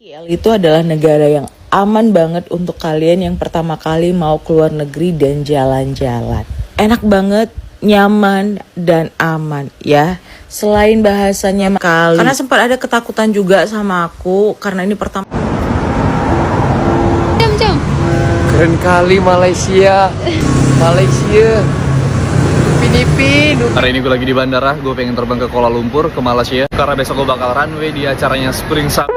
KL itu adalah negara yang aman banget untuk kalian yang pertama kali mau keluar negeri dan jalan-jalan. Enak banget, nyaman, dan aman ya. Selain bahasanya kali, karena sempat ada ketakutan juga sama aku karena ini pertama. Jom. Keren kali Malaysia. Malaysia. Upin-ipin. Hari ini gue lagi di bandara, gue pengen terbang ke Kuala Lumpur, ke Malaysia. Karena besok gue bakal runway di acaranya Spring Summer.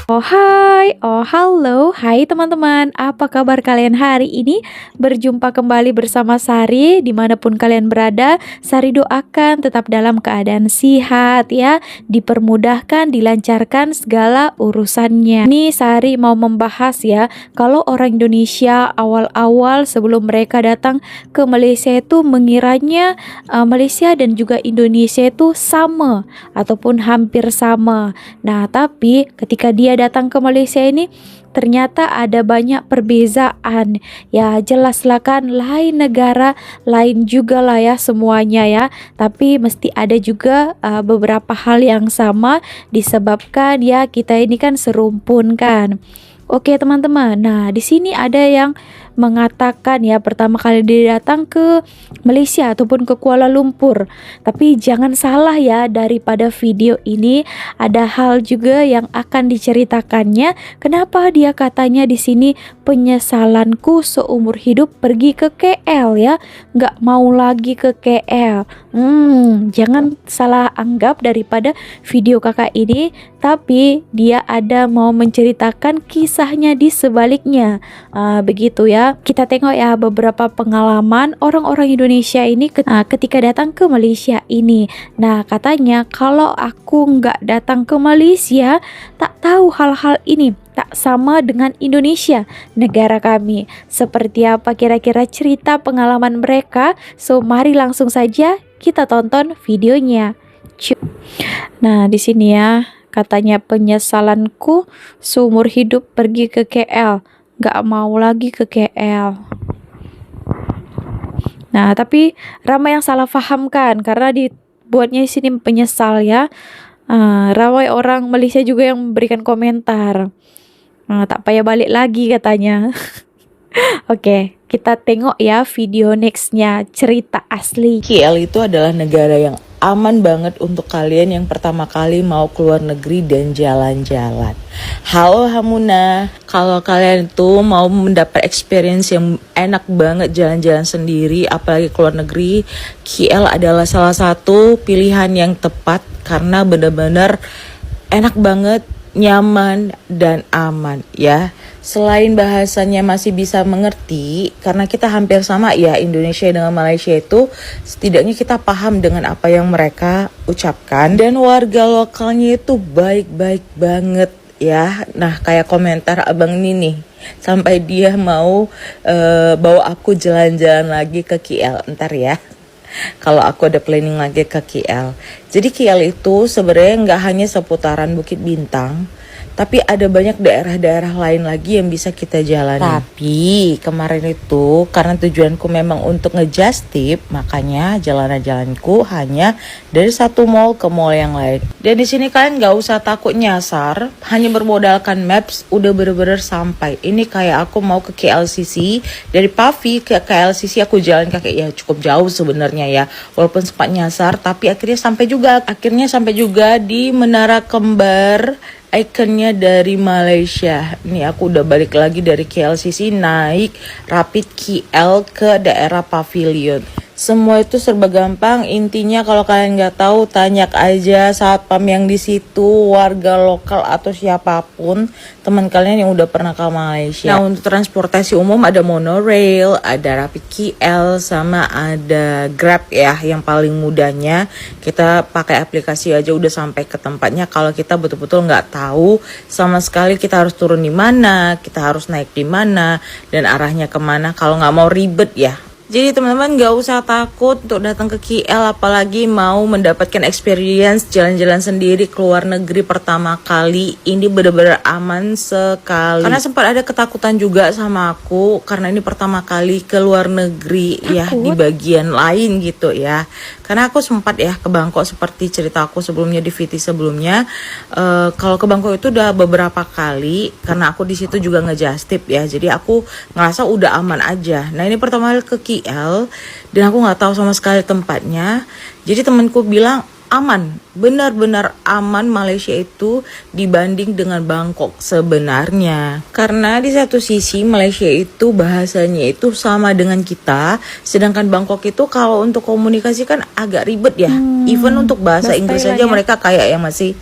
Oh hai, oh halo, hai teman-teman, apa kabar kalian hari ini? Berjumpa kembali bersama Sari, dimanapun kalian berada. Sari doakan tetap dalam keadaan sehat ya, dipermudahkan, dilancarkan segala urusannya. Ini Sari mau membahas ya, kalau orang Indonesia awal-awal sebelum mereka datang ke Malaysia itu mengiranya Malaysia dan juga Indonesia itu sama ataupun hampir sama. Nah tapi ketika dia datang ke Malaysia ini ternyata ada banyak perbezaan. Ya jelaslah kan, lain negara, lain juga lah ya semuanya ya. Tapi mesti ada juga beberapa hal yang sama disebabkan ya kita ini kan serumpun kan. Oke teman-teman, nah di sini ada yang mengatakan ya pertama kali dia datang ke Malaysia ataupun ke Kuala Lumpur. Tapi jangan salah ya, daripada video ini ada hal juga yang akan diceritakannya. Kenapa dia katanya di sini penyesalanku seumur hidup pergi ke KL ya, nggak mau lagi ke KL. Jangan salah anggap daripada video kakak ini, tapi dia ada mau menceritakan kisahnya di sebaliknya. Begitu ya. Kita tengok ya beberapa pengalaman orang-orang Indonesia ini ketika datang ke Malaysia ini. Nah katanya kalau aku nggak datang ke Malaysia tak tahu hal-hal ini, tak sama dengan Indonesia, negara kami. Seperti apa kira-kira cerita pengalaman mereka? So mari langsung saja kita tonton videonya. Nah di sini ya katanya penyesalanku seumur hidup pergi ke KL, gak mau lagi ke KL. Nah tapi ramai yang salah paham kan, karena dibuatnya di sini penyesal ya. Ramai orang Malaysia juga yang memberikan komentar, tak payah balik lagi katanya. Oke, kita tengok ya video nextnya, cerita asli. KL itu adalah negara yang aman banget untuk kalian yang pertama kali mau keluar negeri dan jalan-jalan. Halo Hamuna, kalau kalian tuh mau mendapat experience yang enak banget jalan-jalan sendiri, apalagi keluar negeri, KL adalah salah satu pilihan yang tepat karena benar-benar enak banget, nyaman dan aman ya. Selain bahasanya masih bisa mengerti, karena kita hampir sama ya, Indonesia dengan Malaysia itu setidaknya kita paham dengan apa yang mereka ucapkan, dan warga lokalnya itu baik-baik banget ya. Nah kayak komentar abang ini nih, sampai dia mau bawa aku jalan-jalan lagi ke KL ntar ya, kalau aku ada planning lagi ke KL. Jadi KL itu sebenarnya nggak hanya seputaran Bukit Bintang, tapi ada banyak daerah-daerah lain lagi yang bisa kita jalani. Tapi kemarin itu karena tujuanku memang untuk ngejust tip, makanya jalan-jalanku hanya dari satu mall ke mall yang lain. Dan di sini kalian nggak usah takut nyasar, hanya bermodalkan maps udah bener-bener sampai. Ini kayak aku mau ke KLCC, dari Pavi ke KLCC aku jalan kaki, ya cukup jauh sebenarnya ya. Walaupun sempat nyasar, tapi akhirnya sampai juga di Menara Kembar, ikonnya dari Malaysia. Ini aku udah balik lagi dari KLCC naik Rapid KL ke daerah Pavilion. Semua itu serba gampang. Intinya kalau kalian nggak tahu, tanya aja satpam yang di situ, warga lokal atau siapapun teman kalian yang udah pernah ke Malaysia. Nah untuk transportasi umum ada monorail, ada Rapid KL, sama ada Grab ya. Yang paling mudahnya kita pakai aplikasi aja udah sampai ke tempatnya. Kalau kita betul-betul nggak tahu sama sekali kita harus turun di mana, kita harus naik di mana, dan arahnya kemana. Kalau nggak mau ribet ya, Jadi teman-teman gak usah takut untuk datang ke KL, apalagi mau mendapatkan experience jalan-jalan sendiri ke luar negeri pertama kali. Ini benar-benar aman sekali. Karena sempat ada ketakutan juga sama aku, karena ini pertama kali ke luar negeri. Ya di bagian lain gitu ya. Karena aku sempat ya ke Bangkok seperti cerita aku sebelumnya di VT sebelumnya. Kalau ke Bangkok itu udah beberapa kali, karena aku di situ juga ngejastip ya. Jadi aku ngerasa udah aman aja. Nah ini pertama kali ke KL dan aku nggak tahu sama sekali tempatnya. Jadi temanku bilang aman, benar-benar aman Malaysia itu dibanding dengan Bangkok sebenarnya. Karena di satu sisi Malaysia itu bahasanya itu sama dengan kita, sedangkan Bangkok itu kalau untuk komunikasi kan agak ribet ya. Even untuk bahasa Inggris saja mereka kayak yang masih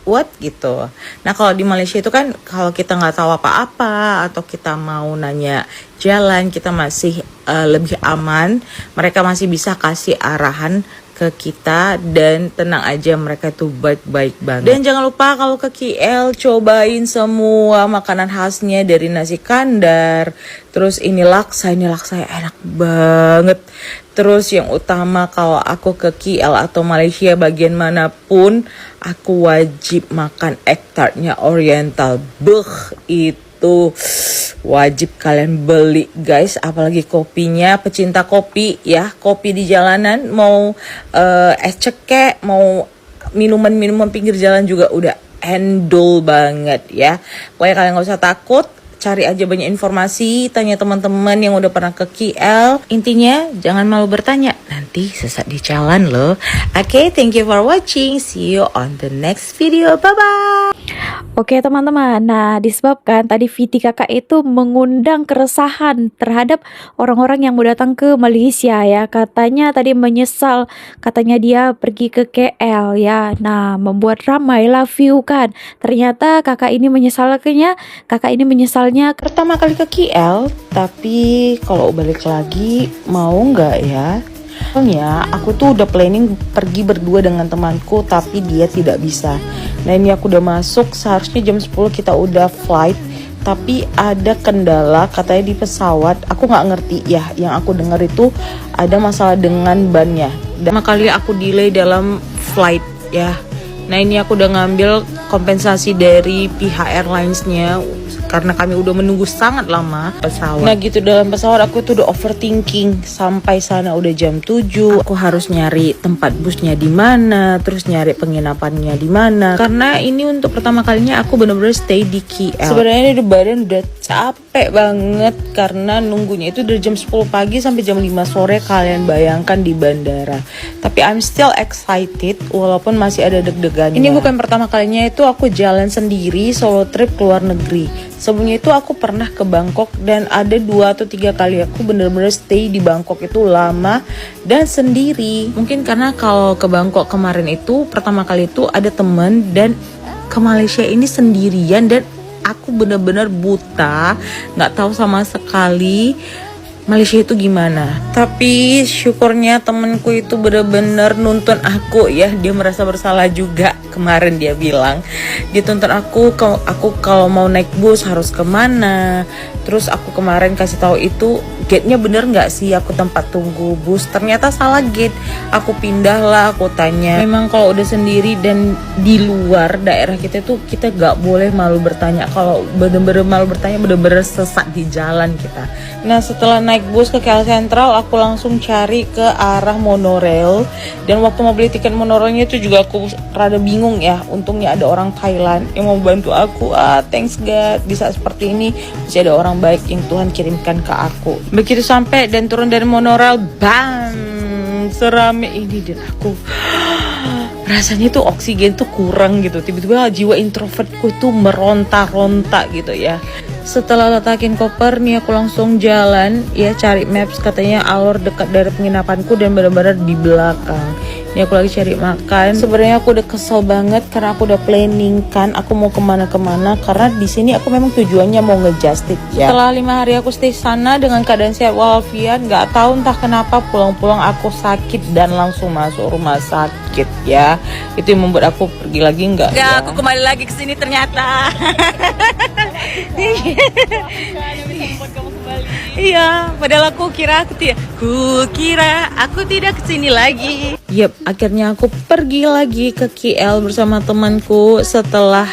what gitu. Nah kalau di Malaysia itu kan kalau kita nggak tahu apa-apa atau kita mau nanya jalan, kita masih lebih aman. Mereka masih bisa kasih arahan ke kita dan tenang aja, mereka itu baik-baik banget. Dan jangan lupa kalau ke KL cobain semua makanan khasnya dari nasi kandar, terus ini laksa enak banget. Terus yang utama kalau aku ke KL atau Malaysia bagian manapun, aku wajib makan egg tartnya Oriental. Itu wajib kalian beli guys, apalagi kopinya, pecinta kopi ya, kopi di jalanan, mau es cekek, mau minuman pinggir jalan juga udah endul banget ya. Pokoknya kalian gak usah takut, cari aja banyak informasi, tanya teman-teman yang udah pernah ke KL. Intinya jangan malu bertanya, nanti sesat di jalan loh. Oke, thank you for watching, see you on the next video, bye bye. Oke teman-teman, nah disebabkan tadi VT kakak itu mengundang keresahan terhadap orang-orang yang mau datang ke Malaysia ya. Katanya tadi menyesal, katanya dia pergi ke KL ya. Nah membuat ramailah view kan. Ternyata kakak ini menyesalnya Pertama kali ke KL, tapi kalau balik lagi mau nggak ya? Soalnya aku tuh udah planning pergi berdua dengan temanku, tapi dia tidak bisa. Nah ini aku udah masuk, seharusnya jam 10 kita udah flight, tapi ada kendala katanya di pesawat. Aku nggak ngerti ya, yang aku dengar itu ada masalah dengan bannya. Pertama kali aku delay dalam flight ya. Nah ini aku udah ngambil kompensasi dari pihak airlines-nya karena kami udah menunggu sangat lama pesawat. Nah gitu dalam pesawat aku tuh udah overthinking, sampai sana udah jam 7. Aku harus nyari tempat busnya di mana, terus nyari penginapannya di mana. Karena ini untuk pertama kalinya aku bener-bener stay di KL. Sebenarnya di badan udah capek banget karena nunggunya itu dari jam 10 pagi sampai jam 5 sore. Kalian bayangkan di bandara. Tapi I'm still excited walaupun masih ada deg-degannya. Ini bukan pertama kalinya itu aku jalan sendiri solo trip ke luar negeri. Sebelumnya itu aku pernah ke Bangkok dan ada 2 atau 3 kali aku bener-bener stay di Bangkok itu lama dan sendiri. Mungkin karena kalau ke Bangkok kemarin itu pertama kali itu ada temen, dan ke Malaysia ini sendirian dan aku bener-bener buta, nggak tahu sama sekali Malaysia itu gimana. Tapi syukurnya temenku itu bener-bener nuntun aku ya. Dia merasa bersalah juga. Kemarin dia bilang, dia tuntun aku kalau mau naik bus harus kemana. Terus aku kemarin kasih tahu itu gate-nya bener nggak sih aku tempat tunggu bus. Ternyata salah gate. Aku pindah lah, aku tanya. Memang kalau udah sendiri dan di luar daerah kita tuh kita nggak boleh malu bertanya. Kalau bener-bener malu bertanya bener-bener sesat di jalan kita. Nah setelah naik bus ke KL Sentral, aku langsung cari ke arah monorail. Dan waktu mau beli tiket monorailnya itu juga aku rada bingung ya. Untungnya ada orang Thailand yang mau bantu aku. Thanks God, bisa seperti ini masih ada orang baik yang Tuhan kirimkan ke aku. Begitu sampai dan turun dari monorail, bam, serame ini, dan aku rasanya tuh oksigen tuh kurang gitu. Tiba-tiba jiwa introvertku tuh meronta-ronta gitu ya. Setelah letakin koper nih aku langsung jalan ya, cari maps, katanya alur dekat dari penginapanku dan benar-benar di belakang. Ini aku lagi cari makan. Sebenarnya aku udah kesel banget karena aku udah planning kan aku mau kemana-kemana, karena di sini aku memang tujuannya mau ngejustip ya. Setelah 5 hari aku stay sana dengan keadaan sehat walafiat, nggak tahu entah kenapa pulang-pulang aku sakit dan langsung masuk rumah sakit ya. Itu yang membuat aku pergi lagi nggak ya. Aku kembali lagi ke sini ternyata. Iya, padahal aku kira aku tidak kesini lagi. Yep, akhirnya aku pergi lagi ke KL bersama temanku setelah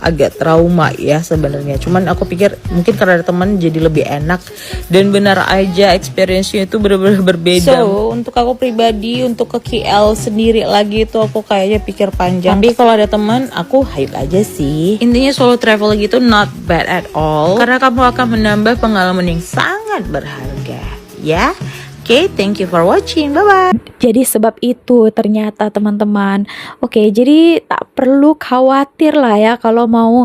agak trauma ya sebenarnya. Cuman aku pikir mungkin karena ada teman jadi lebih enak, dan benar aja experience-nya itu benar-benar berbeda. So, untuk aku pribadi untuk ke KL sendiri lagi itu aku kayaknya pikir panjang. Tapi kalau ada teman, aku hype aja sih. Intinya solo travel gitu not bad at all, karena kamu akan menambah pengalaman yang sangat berharga ya. Oke, thank you for watching. Bye bye. Jadi sebab itu ternyata teman-teman. Oke, jadi tak perlu khawatir lah ya kalau mau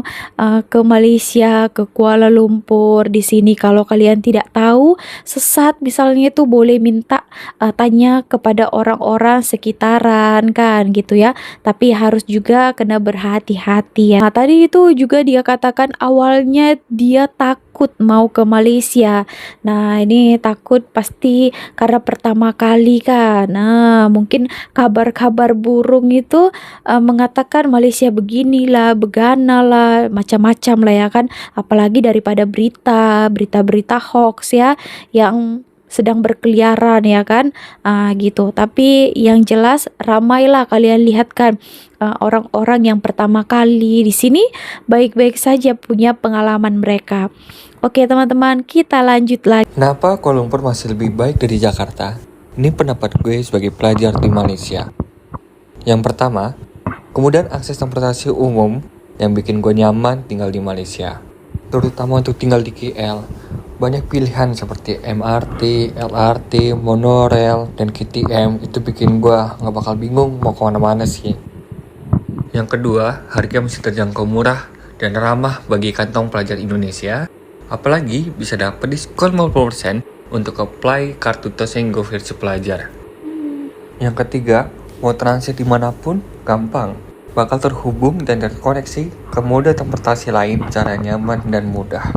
ke Malaysia, ke Kuala Lumpur di sini. Kalau kalian tidak tahu, sesat misalnya itu boleh minta tanya kepada orang-orang sekitaran kan gitu ya. Tapi harus juga kena berhati-hati ya. Nah, tadi itu juga dia katakan awalnya dia takut mau ke Malaysia. Nah, ini takut pasti karena pertama kali kan. Nah, mungkin kabar-kabar burung itu mengatakan Malaysia beginilah, beganalah, macam-macam lah ya kan. Apalagi daripada berita-berita hoax ya yang sedang berkeliaran ya kan. Gitu. Tapi yang jelas ramailah kalian lihat kan orang-orang yang pertama kali di sini baik-baik saja punya pengalaman mereka. Oke teman-teman, kita lanjut lagi. Kenapa Kuala Lumpur masih lebih baik dari Jakarta? Ini pendapat gue sebagai pelajar di Malaysia. Yang pertama, kemudahan akses transportasi umum yang bikin gue nyaman tinggal di Malaysia. Terutama untuk tinggal di KL. Banyak pilihan seperti MRT, LRT, monorail, dan KTM. Itu bikin gue gak bakal bingung mau kemana-mana sih. Yang kedua, harga masih terjangkau murah dan ramah bagi kantong pelajar Indonesia. Apalagi bisa dapat diskon 50% untuk apply kartu Tosenggo versi pelajar. Yang ketiga, mau transit dimanapun gampang. Bakal terhubung dan terkoneksi ke moda transportasi lain secara nyaman dan mudah.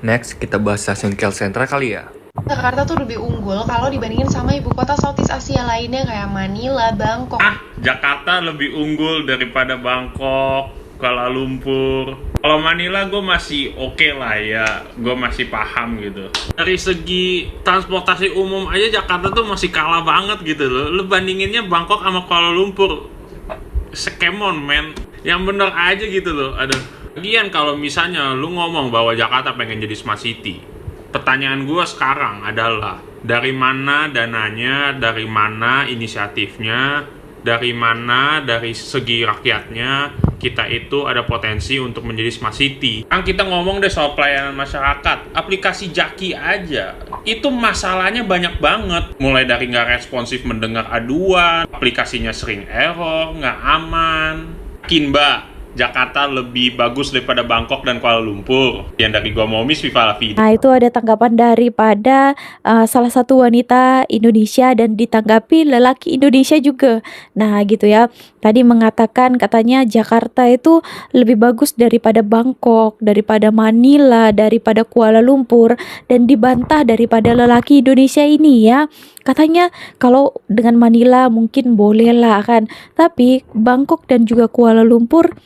Next, kita bahas stasiun KL Sentral kali ya. Jakarta tuh lebih unggul kalau dibandingin sama ibu kota Southeast Asia lainnya kayak Manila, Bangkok. Jakarta lebih unggul daripada Bangkok, Kuala Lumpur. Kalau Manila gue masih oke lah ya, gue masih paham gitu. Dari segi transportasi umum aja Jakarta tuh masih kalah banget gitu loh. Lu bandinginnya Bangkok sama Kuala Lumpur, skemon men, yang bener aja gitu loh. Lagian kalau misalnya lu ngomong bahwa Jakarta pengen jadi smart city, pertanyaan gue sekarang adalah dari mana dananya, dari mana inisiatifnya, dari mana dari segi rakyatnya kita itu ada potensi untuk menjadi smart city. Kan kita ngomong deh soal pelayanan masyarakat, aplikasi Jaki aja itu masalahnya banyak banget, mulai dari nggak responsif mendengar aduan, aplikasinya sering error, nggak aman. Yakin mbak Jakarta lebih bagus daripada Bangkok dan Kuala Lumpur? Yang dari gua mau Miss Viva La Vida. Nah, itu ada tanggapan daripada salah satu wanita Indonesia dan ditanggapi lelaki Indonesia juga. Nah, gitu ya. Tadi mengatakan katanya Jakarta itu lebih bagus daripada Bangkok, daripada Manila, daripada Kuala Lumpur, dan dibantah daripada lelaki Indonesia ini ya. Katanya kalau dengan Manila mungkin boleh lah kan, tapi Bangkok dan juga Kuala Lumpur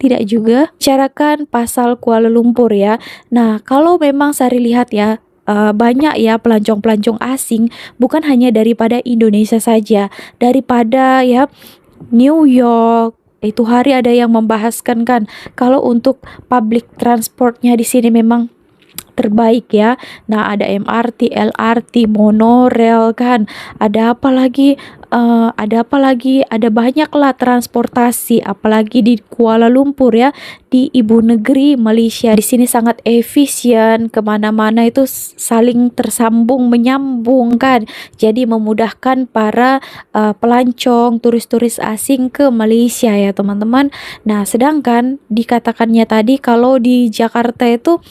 tidak juga. Bicarakan pasal Kuala Lumpur ya. Nah, kalau memang Sari lihat ya, banyak ya pelancong-pelancong asing, bukan hanya daripada Indonesia saja, daripada ya New York. Itu hari ada yang membahaskan kan, kalau untuk public transportnya di sini memang terbaik ya. Nah, ada MRT, LRT, monorail kan. Ada apa lagi? Ada banyak lah transportasi, apalagi di Kuala Lumpur ya, di ibu negeri Malaysia. Di sini sangat efisien, kemana-mana itu saling tersambung, menyambung kan. Jadi memudahkan para pelancong, turis-turis asing ke Malaysia ya teman-teman. Nah, sedangkan dikatakannya tadi kalau di Jakarta itu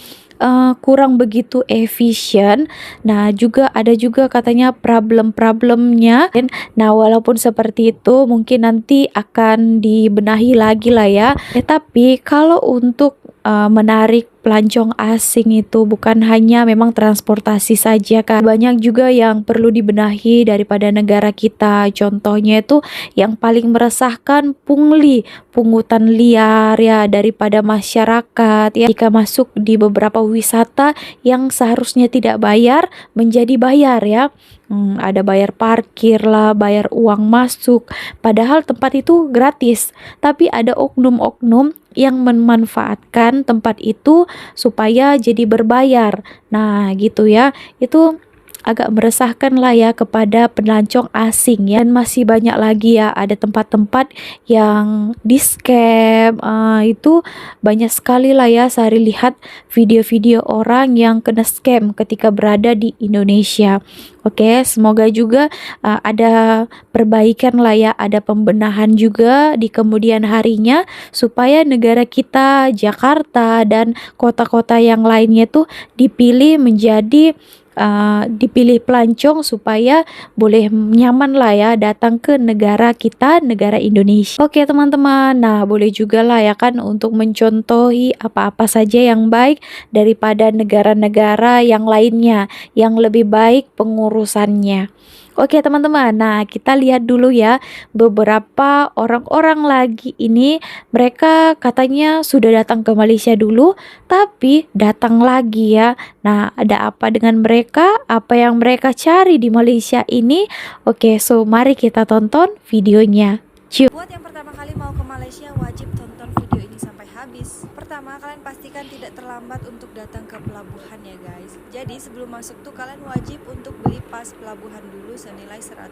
kurang begitu efisien. Nah, ada juga katanya problem-problemnya. Nah, walaupun seperti itu mungkin nanti akan dibenahi lagi lah ya. Tapi kalau untuk menarik pelancong asing itu bukan hanya memang transportasi saja kan, banyak juga yang perlu dibenahi daripada negara kita. Contohnya itu yang paling meresahkan pungli, pungutan liar ya daripada masyarakat ya, jika masuk di beberapa wisata yang seharusnya tidak bayar menjadi bayar ya. Ada bayar parkir lah, bayar uang masuk, padahal tempat itu gratis. Tapi ada oknum-oknum yang memanfaatkan tempat itu supaya jadi berbayar. Nah, gitu ya. Itu agak meresahkan lah ya kepada pelancong asing ya. Dan masih banyak lagi ya, ada tempat-tempat yang di scam. Itu banyak sekali lah ya, Sari lihat video-video orang yang kena scam ketika berada di Indonesia. Oke, semoga juga ada perbaikan lah ya, ada pembenahan juga di kemudian harinya supaya negara kita, Jakarta dan kota-kota yang lainnya tuh dipilih menjadi dipilih pelancong supaya boleh nyaman lah ya datang ke negara kita, negara Indonesia. Oke teman-teman, nah boleh juga lah ya kan untuk mencontohi apa-apa saja yang baik daripada negara-negara yang lainnya yang lebih baik pengurusannya. Oke teman-teman, nah kita lihat dulu ya beberapa orang-orang lagi ini, mereka katanya sudah datang ke Malaysia dulu tapi datang lagi ya. Nah ada apa dengan mereka, apa yang mereka cari di Malaysia ini? Oke, so mari kita tonton videonya. Buat yang pertama kali mau ke Malaysia, wajib tonton video ini sampai habis. Pertama, kalian pastikan tidak terlambat untuk datang ke pelabuhan ya guys. Jadi sebelum masuk tuh kalian wajib untuk beli pas pelabuhan dulu senilai 100.000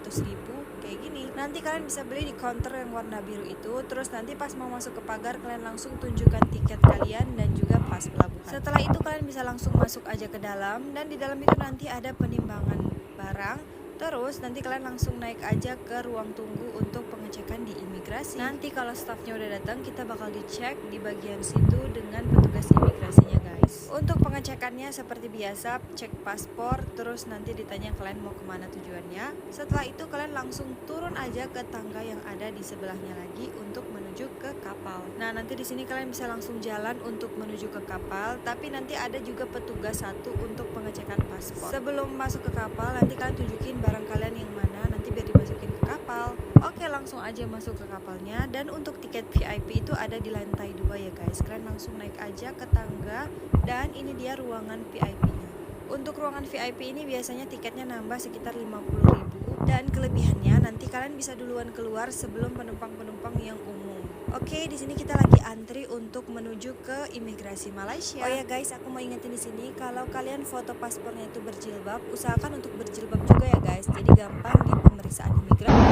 kayak gini. Nanti kalian bisa beli di counter yang warna biru itu. Terus nanti pas mau masuk ke pagar, kalian langsung tunjukkan tiket kalian dan juga pas pelabuhan. Setelah itu kalian bisa langsung masuk aja ke dalam, dan di dalam itu nanti ada penimbangan barang. Terus nanti kalian langsung naik aja ke ruang tunggu untuk pengecekan di imigrasi. Nanti kalau staffnya udah datang, kita bakal dicek di bagian situ dengan petugas imigrasinya guys. Untuk pengecekannya seperti biasa, cek paspor, terus nanti ditanya kalian mau kemana tujuannya. Setelah itu kalian langsung turun aja ke tangga yang ada di sebelahnya lagi untuk menuju ke kapal. Nah nanti di sini kalian bisa langsung jalan untuk menuju ke kapal, tapi nanti ada juga petugas satu untuk pengecekan paspor. Sebelum masuk ke kapal, nanti kalian tunjukin barang kalian yang mana, nanti biar dimasukin ke kapal. Oke, langsung aja masuk ke kapalnya. Dan untuk tiket VIP itu ada di lantai 2 ya guys. Kalian langsung naik aja ke tangga, dan ini dia ruangan VIP-nya. Untuk ruangan VIP ini biasanya tiketnya nambah sekitar 50.000, dan kelebihannya nanti kalian bisa duluan keluar sebelum penumpang-penumpang yang umum. Oke, di sini kita lagi antri untuk menuju ke imigrasi Malaysia. Oh ya guys, aku mau ingetin di sini kalau kalian foto paspornya itu berjilbab, usahakan untuk berjilbab juga ya guys. Jadi gampang di pemeriksaan imigrasi.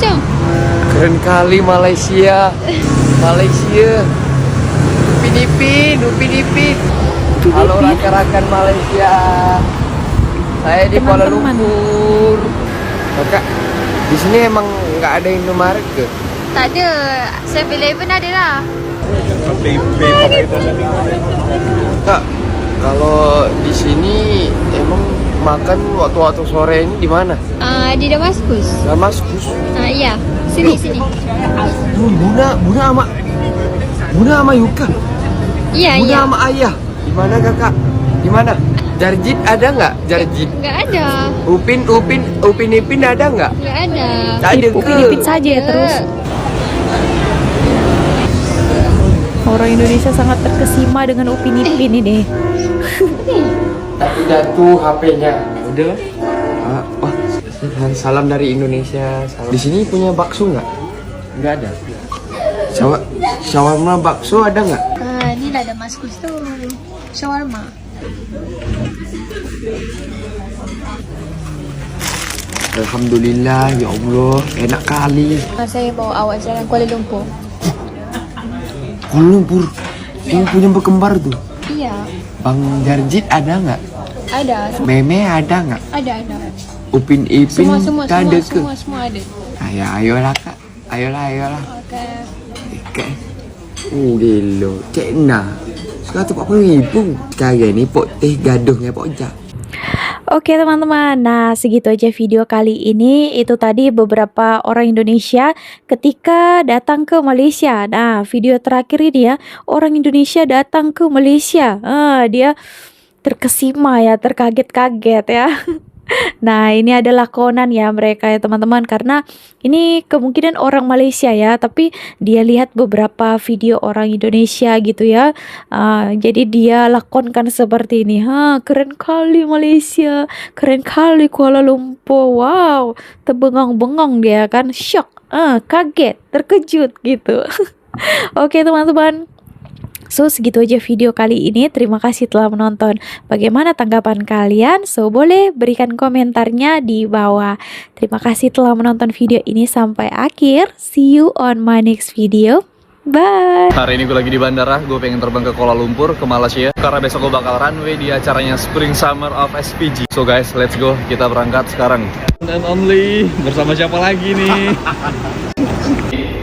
Jom. Keren kali Malaysia. Malaysia. Upin Ipin. Halo rakan-rakan Malaysia. Saya di Kuala Lumpur. Kakak, di sini emang nggak ada Indomaret ke? Tak ada. 7-Eleven ada lah. Kak, kalau di sini emang makan waktu-waktu sore ini di mana? Di Damaskus. Damaskus. Iya. Sini. Bunda sama Yuka. Iya. Bunda sama ayah. Di mana kakak? Di mana? Jarjit ada nggak? Jarjit. Nggak ada. Upin Ipin ada nggak? Nggak ada. Tak ada ke? Upin Ipin saja ya terus. Orang Indonesia sangat terkesima dengan Upin Ipin ini. Tapi jatuh HP-nya. Udah. Wah, salam dari Indonesia. Salam. Di sini punya bakso nggak? Nggak ada. Shawarma bakso ada nggak? Ini lah Damaskus tuh. Shawarma. Alhamdulillah, ya Allah, enak kali. Saya bawa awak jalan Kuala Lumpur. Kuala Lumpur, yang punya berkembar tuh. Iya. Bang Jarjit ada nggak? Ada. Meme ada nggak? Ada. Upin Ipin Semua ada ke? ada. Ayolah kak, ayolah. Oke. Okay. Gila, cek nah. Sekarang tu 40,000. Sekarang ni pot teh gaduhnya Pok Jak. Oke teman-teman, nah segitu aja video kali ini. Itu tadi beberapa orang Indonesia ketika datang ke Malaysia. Nah video terakhir ini ya, orang Indonesia datang ke Malaysia. Dia terkesima ya, terkaget-kaget ya. Nah ini adalah konan ya mereka ya teman-teman, karena ini kemungkinan orang Malaysia ya, tapi dia lihat beberapa video orang Indonesia gitu ya. Jadi dia lakonkan seperti ini. Keren kali Malaysia, keren kali Kuala Lumpur. Wow, terbengang-bengang dia kan, shock, kaget, terkejut gitu. Oke teman-teman, so segitu aja video kali ini. Terima kasih telah menonton. Bagaimana tanggapan kalian? So boleh berikan komentarnya di bawah. Terima kasih telah menonton video ini sampai akhir. See you on my next video. Bye. Hari ini gue lagi di bandara, gue pengen terbang ke Kuala Lumpur, ke Malaysia. Karena besok gue bakal runway di acaranya Spring Summer of SPG. So guys, let's go, kita berangkat sekarang. And only, bersama siapa lagi nih?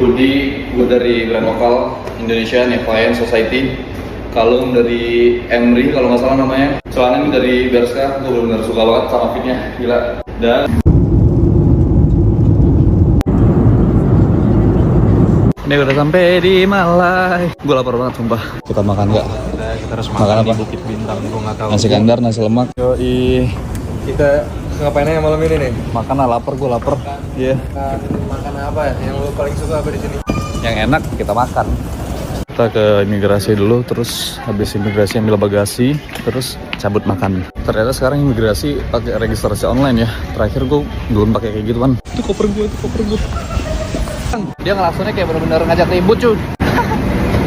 Budi, gue dari brand lokal Indonesia, Nevayan Society. Kalung dari Emri kalau nggak salah namanya. Celana ini dari Berska, gue benar-benar suka banget sama fitnya, gila. Dan ini udah sampai di Malai. Gue lapar banget sumpah. Kita makan nggak? Kita harus makan apa? Di Bukit Bintang. Gue nggak tahu. Nasi kandar, nasi lemak. Yoi. Kita ngapain aja malam ini nih? Makan lah, lapar. Gue lapar. Iya. Yeah. Makan apa ya? Yang lo paling suka apa di sini? Yang enak kita makan. Kita ke imigrasi dulu, terus habis imigrasi ambil bagasi, terus cabut makan. Ternyata sekarang imigrasi pakai registrasi online ya. Terakhir gue belum pakai kayak gitu kan. Itu koper gue. Dia ngelaksonnya kayak bener-bener ngajak ribut cuy.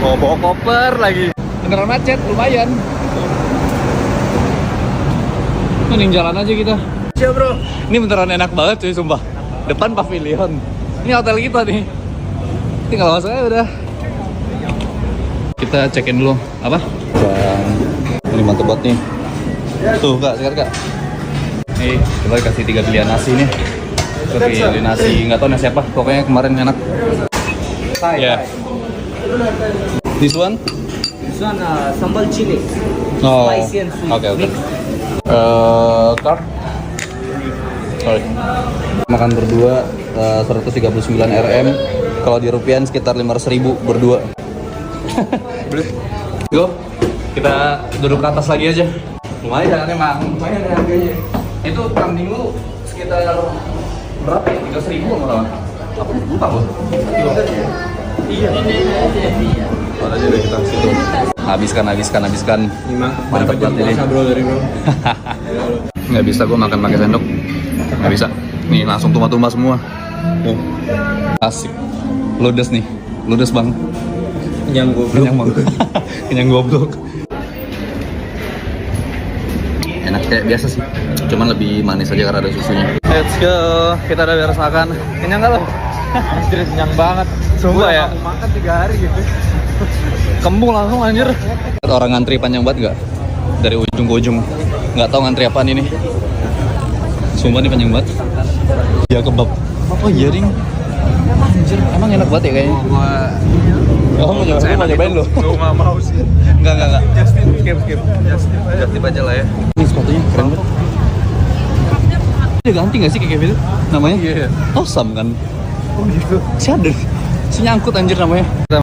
Mau bawa koper lagi. Beneran macet, lumayan. Mending jalan aja kita. Siap bro. Ini beneran enak banget cuy, sumpah. Depan pavilion. Ini hotel kita nih. Tinggal masuk aja udah. Kita check-in dulu. Apa? Bang, ini mantep banget nih. Tuh kak, sikat kak. Nih, kita kasih 3 pilihan nasi nih. Pilih nasi, nggak tahu nasi apa, pokoknya kemarin enak. Ya. Yeah. This one? This one sambal chili. Oh. Spicy and sweet. Okay. Card. Sorry. Makan berdua 139 RM. Kalau di rupiah sekitar 500.000 berdua. Go. Kita duduk ke atas lagi aja. Lumayan emang. Lumayan harganya. Itu kambing lu sekitar berapa ya? 300.000 malah. Apa lupa gua? Iya. Mana aja deh kita situ. Habiskan. Mantap banget ini. Bro dari bro. Nggak bisa gua makan pakai sendok. Nggak bisa. Nih langsung tumpah-tumpah semua. Asik. Ludes nih. Ludes bang. Kenyang goblok. Enak kayak biasa sih, cuman lebih manis aja karena ada susunya. Let's go, kita udah beres makan. Kenyang gak lo? Anjir kenyang banget. Sumpah ya. Makan 3 hari gitu. Kembung langsung anjir. Orang ngantri panjang banget gak? Dari ujung ke ujung. Gak tau ngantri apaan ini. Sumpah ini panjang banget. Ya kebab. Oh iya ring. Anjir, emang enak banget ya kayaknya. Oh, mau nyobain lo? Gue gak mau sih. Enggak. Skip aja lah ya. Ini sepatunya keren banget. Dia ganti gak sih kayak gitu? Namanya? Iya. Tosam kan? Oh gitu. Si ada. Si nyangkut anjir namanya.